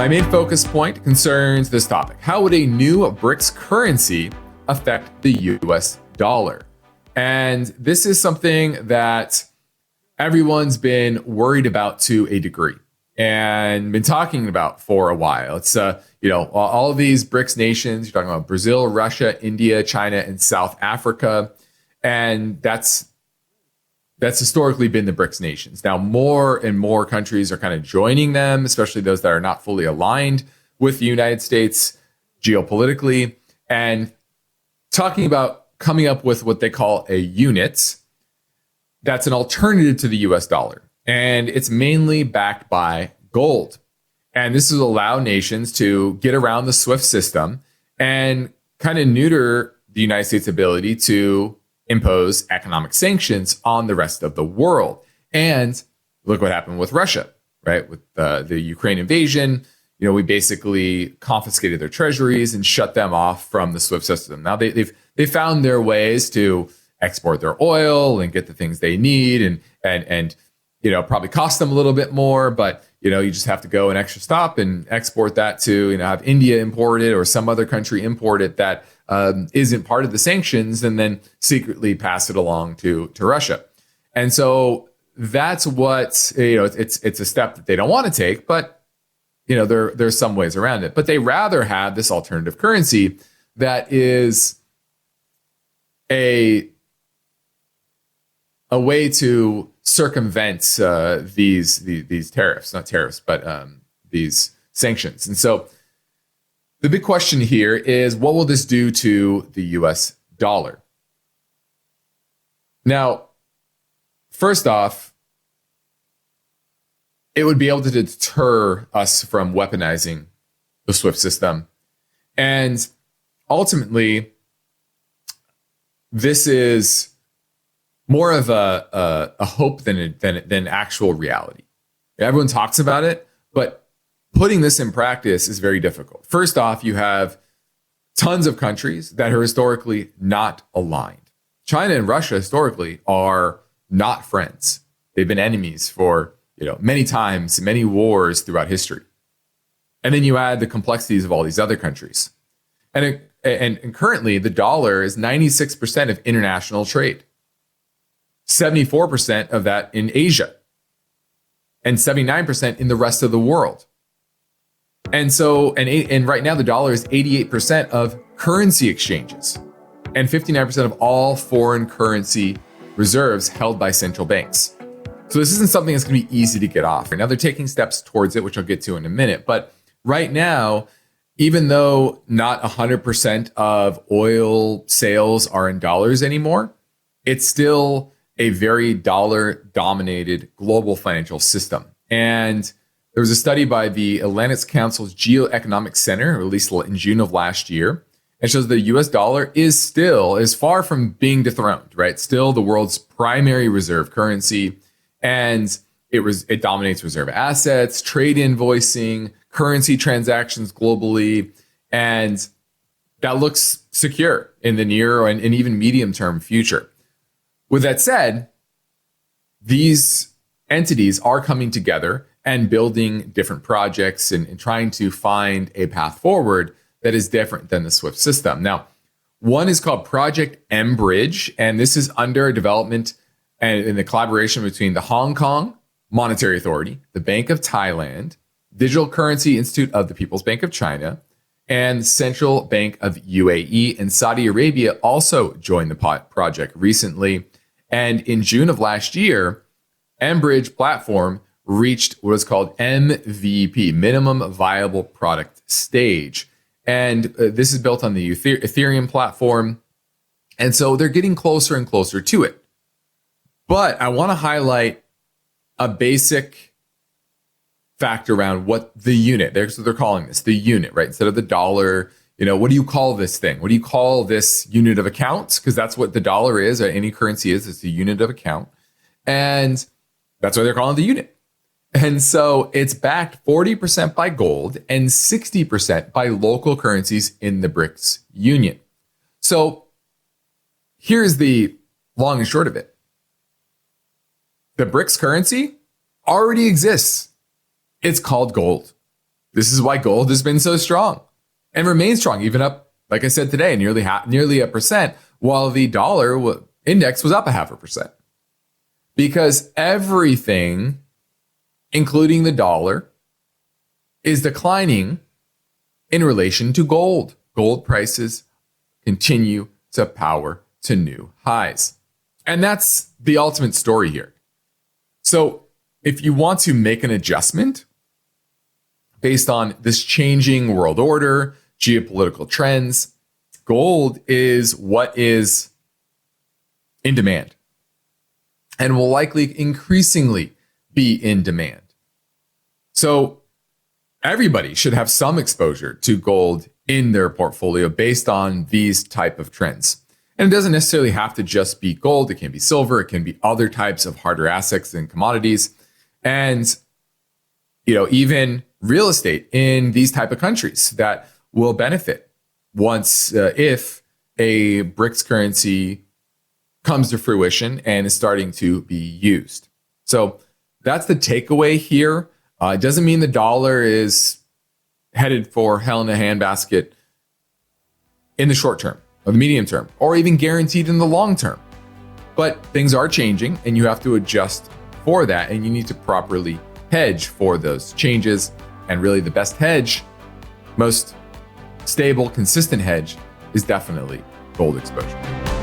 My main focus point concerns this topic. How would a new BRICS currency affect the US dollar? And this is something that everyone's been worried about to a degree and been talking about for a while. It's, all of these BRICS nations, you're talking about Brazil, Russia, India, China, and South Africa. And that's historically been the BRICS nations. Now, more and more countries are kind of joining them, especially those that are not fully aligned with the United States geopolitically, and talking about coming up with what they call a unit that's an alternative to the US dollar. And it's mainly backed by gold. And this will allow nations to get around the SWIFT system and kind of neuter the United States' ability to impose economic sanctions on the rest of the world. And look what happened with Russia, right? With the Ukraine invasion, we basically confiscated their treasuries and shut them off from the SWIFT system. Now they found their ways to export their oil and get the things they need, and probably cost them a little bit more, but you just have to go an extra stop and export that to have India import it or some other country import it that isn't part of the sanctions, and then secretly pass it along to Russia. And so that's what it's a step that they don't want to take, but there's some ways around it. But they rather have this alternative currency that is a way to circumvent these tariffs, not tariffs, but these sanctions. And so the big question here is, what will this do to the US dollar? Now, first off, it would be able to deter us from weaponizing the SWIFT system. And ultimately, this is more of a hope than actual reality. Everyone talks about it, but putting this in practice is very difficult. First off, you have tons of countries that are historically not aligned. China and Russia historically are not friends. They've been enemies for many times, many wars throughout history. And then you add the complexities of all these other countries. And currently, the dollar is 96% of international trade. 74% of that in Asia, and 79% in the rest of the world. And so, and right now the dollar is 88% of currency exchanges and 59% of all foreign currency reserves held by central banks. So this isn't something that's going to be easy to get off. Now they're taking steps towards it, which I'll get to in a minute. But right now, even though not 100% of oil sales are in dollars anymore, it's still a very dollar-dominated global financial system. And there was a study by the Atlantic Council's Geoeconomic Center, released in June of last year, and shows the US dollar is far from being dethroned, right? Still the world's primary reserve currency. And it dominates reserve assets, trade invoicing, currency transactions globally. And that looks secure in the near and even medium-term future. With that said, these entities are coming together and building different projects and trying to find a path forward that is different than the SWIFT system. Now, one is called Project Enbridge, and this is under development and in the collaboration between the Hong Kong Monetary Authority, the Bank of Thailand, Digital Currency Institute of the People's Bank of China, and Central Bank of UAE. And Saudi Arabia also joined the project recently. And in June of last year, Enbridge platform reached what is called MVP, minimum viable product stage. And this is built on the Ethereum platform. And so they're getting closer and closer to it. But I want to highlight a basic fact around what the unit, so they're calling this the unit, right? Instead of the dollar, what do you call this thing? What do you call this unit of account? Because that's what the dollar is, or any currency is. It's a unit of account. And that's why they're calling it the unit. And so it's backed 40% by gold and 60% by local currencies in the BRICS union. So here's the long and short of it. The BRICS currency already exists. It's called gold. This is why gold has been so strong and remains strong, even up, like I said today, nearly 1%, while the dollar index was up 0.5%. Because everything, including the dollar, is declining in relation to gold. Gold prices continue to power to new highs. And that's the ultimate story here. So if you want to make an adjustment based on this changing world order, geopolitical trends, gold is what is in demand and will likely increasingly be in demand. So everybody should have some exposure to gold in their portfolio based on these type of trends. And it doesn't necessarily have to just be gold. It can be silver. It can be other types of harder assets and commodities. And, even real estate in these type of countries that will benefit once, if a BRICS currency comes to fruition and is starting to be used. So that's the takeaway here. It doesn't mean the dollar is headed for hell in a handbasket in the short term or the medium term, or even guaranteed in the long term. But things are changing and you have to adjust for that, and you need to properly hedge for those changes. And really the best hedge, most stable, consistent hedge, is definitely gold exposure.